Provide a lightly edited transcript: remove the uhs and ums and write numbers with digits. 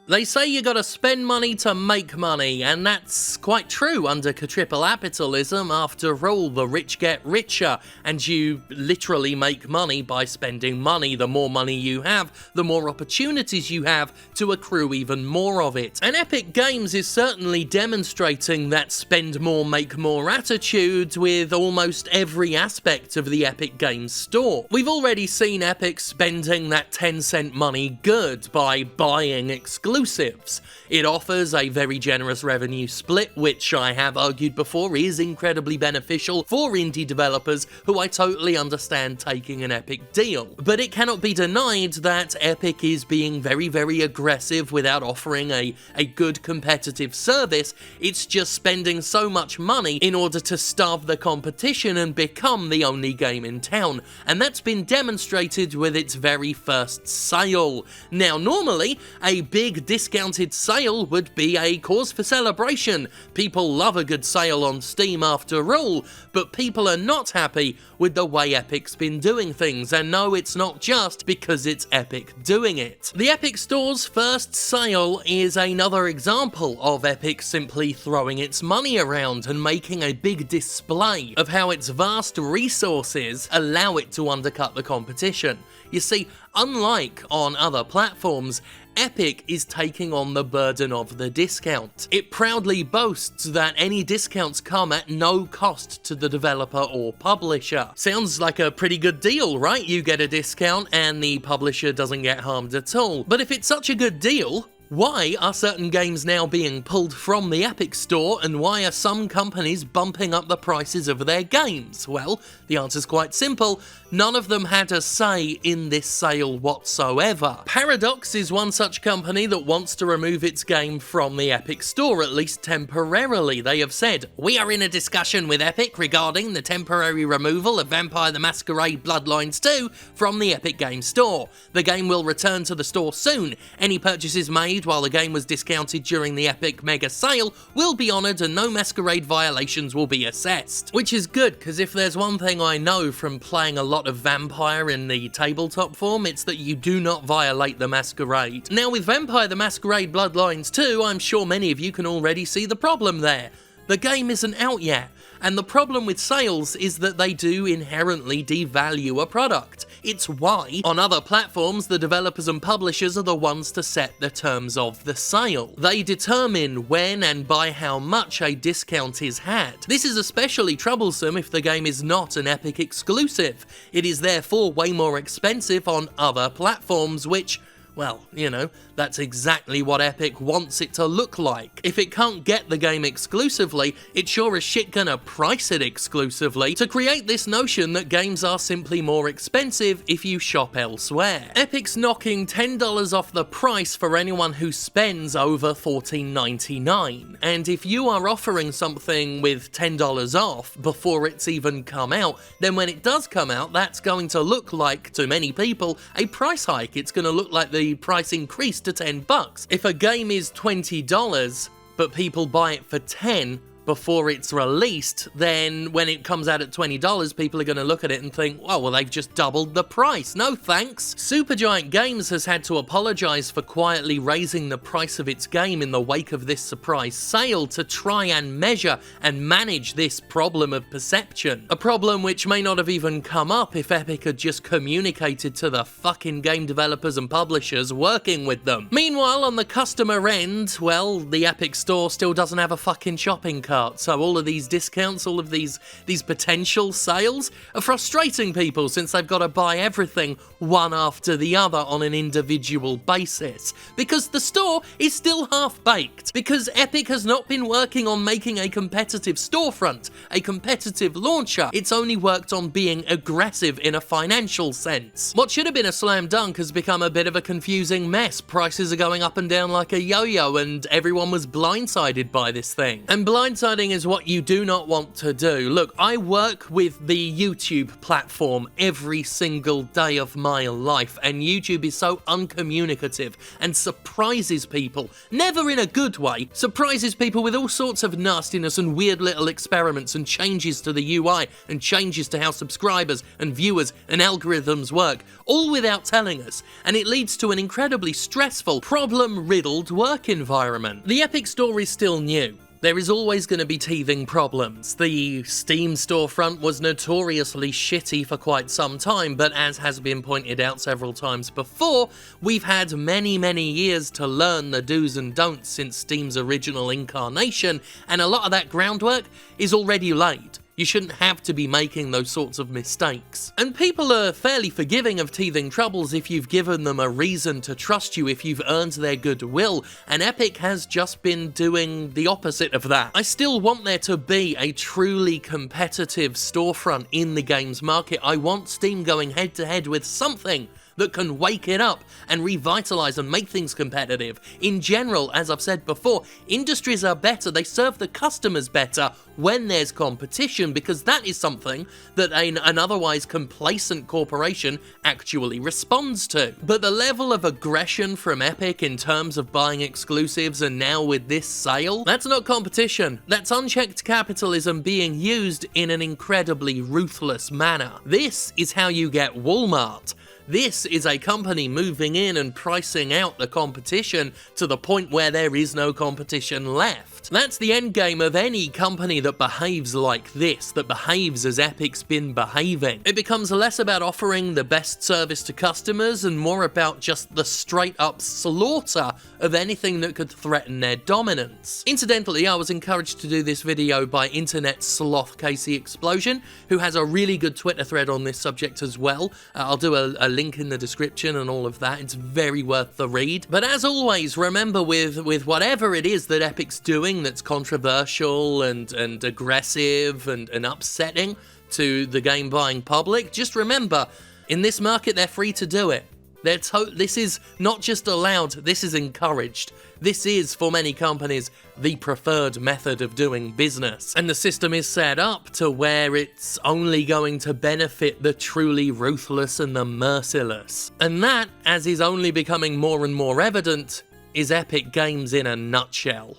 They say you gotta spend money to make money, and that's quite true under capitalism. After all, the rich get richer, and you literally make money by spending money. The more money you have, the more opportunities you have to accrue even more of it. And Epic Games is certainly demonstrating that spend more, make more attitude with almost every aspect of the Epic Games store. We've already seen Epic spending that 10-cent money good by buying exclusives. It offers a very generous revenue split, which I have argued before is incredibly beneficial for indie developers who I totally understand taking an Epic deal. But it cannot be denied that Epic is being very, very aggressive without offering a good competitive service. It's just spending so much money in order to starve the competition and become the only game in town. And that's been demonstrated with its very first sale. Now, normally, a big discounted sale would be a cause for celebration. People love a good sale on Steam after all, but people are not happy with the way Epic's been doing things, and no, it's not just because it's Epic doing it. The Epic Store's first sale is another example of Epic simply throwing its money around and making a big display of how its vast resources allow it to undercut the competition. You see, unlike on other platforms, Epic is taking on the burden of the discount. It proudly boasts that any discounts come at no cost to the developer or publisher. Sounds like a pretty good deal, right? You get a discount and the publisher doesn't get harmed at all. But if it's such a good deal, why are certain games now being pulled from the Epic Store, and why are some companies bumping up the prices of their games? Well, the answer's quite simple. None of them had a say in this sale whatsoever. Paradox is one such company that wants to remove its game from the Epic Store, at least temporarily. They have said, "We are in a discussion with Epic regarding the temporary removal of Vampire the Masquerade Bloodlines 2 from the Epic Games Store. The game will return to the store soon. Any purchases made while the game was discounted during the Epic Mega Sale will be honoured and no Masquerade violations will be assessed." Which is good, because if there's one thing I know from playing a lot of Vampire in the tabletop form, it's that you do not violate the Masquerade. Now, with Vampire the Masquerade Bloodlines 2, I'm sure many of you can already see the problem there. The game isn't out yet, and the problem with sales is that they do inherently devalue a product. It's why, on other platforms, the developers and publishers are the ones to set the terms of the sale. They determine when and by how much a discount is had. This is especially troublesome if the game is not an Epic exclusive. It is therefore way more expensive on other platforms, which, well, you know, that's exactly what Epic wants it to look like. If it can't get the game exclusively, it sure as shit gonna price it exclusively to create this notion that games are simply more expensive if you shop elsewhere. Epic's knocking $10 off the price for anyone who spends over $14.99. And if you are offering something with $10 off before it's even come out, then when it does come out, that's going to look like, to many people, a price hike. It's gonna look like the price increased to $10. If a game is $20, but people buy it for $10 before it's released, then when it comes out at $20, people are going to look at it and think, oh, well, they've just doubled the price. No thanks. Supergiant Games has had to apologize for quietly raising the price of its game in the wake of this surprise sale to try and measure and manage this problem of perception. A problem which may not have even come up if Epic had just communicated to the fucking game developers and publishers working with them. Meanwhile, on the customer end, well, the Epic Store still doesn't have a fucking shopping cart. So all of these discounts, all of these potential sales are frustrating people since they've got to buy everything one after the other on an individual basis. Because the store is still half-baked. Because Epic has not been working on making a competitive storefront, a competitive launcher. It's only worked on being aggressive in a financial sense. What should have been a slam dunk has become a bit of a confusing mess. Prices are going up and down like a yo-yo, and everyone was blindsided by this thing. And blindsided deciding is what you do not want to do. Look, I work with the YouTube platform every single day of my life, and YouTube is so uncommunicative and surprises people, never in a good way, surprises people with all sorts of nastiness and weird little experiments and changes to the UI and changes to how subscribers and viewers and algorithms work, all without telling us, and it leads to an incredibly stressful, problem-riddled work environment. The Epic Store is still new. There is always going to be teething problems. The Steam storefront was notoriously shitty for quite some time, but as has been pointed out several times before, we've had many years to learn the do's and don'ts since Steam's original incarnation, and a lot of that groundwork is already laid. You shouldn't have to be making those sorts of mistakes. And people are fairly forgiving of teething troubles if you've given them a reason to trust you, if you've earned their goodwill, and Epic has just been doing the opposite of that. I still want there to be a truly competitive storefront in the games market. I want Steam going head to head with something that can wake it up and revitalize and make things competitive. In general, as I've said before, industries are better, they serve the customers better when there's competition, because that is something that an otherwise complacent corporation actually responds to. But the level of aggression from Epic in terms of buying exclusives, and now with this sale, that's not competition. That's unchecked capitalism being used in an incredibly ruthless manner. This is how you get Walmart. This is a company moving in and pricing out the competition to the point where there is no competition left. That's the endgame of any company that behaves like this, that behaves as Epic's been behaving. It becomes less about offering the best service to customers and more about just the straight-up slaughter of anything that could threaten their dominance. Incidentally, I was encouraged to do this video by internet sloth Casey Explosion, who has a really good Twitter thread on this subject as well. I'll do a link in the description and all of that. It's very worth the read. But as always, remember with whatever it is that Epic's doing that's controversial and aggressive and upsetting to the game buying public, just remember, in this market they're free to do it. This is not just allowed, this is encouraged. This is, for many companies, the preferred method of doing business. And the system is set up to where it's only going to benefit the truly ruthless and the merciless. And that, as is only becoming more and more evident, is Epic Games in a nutshell.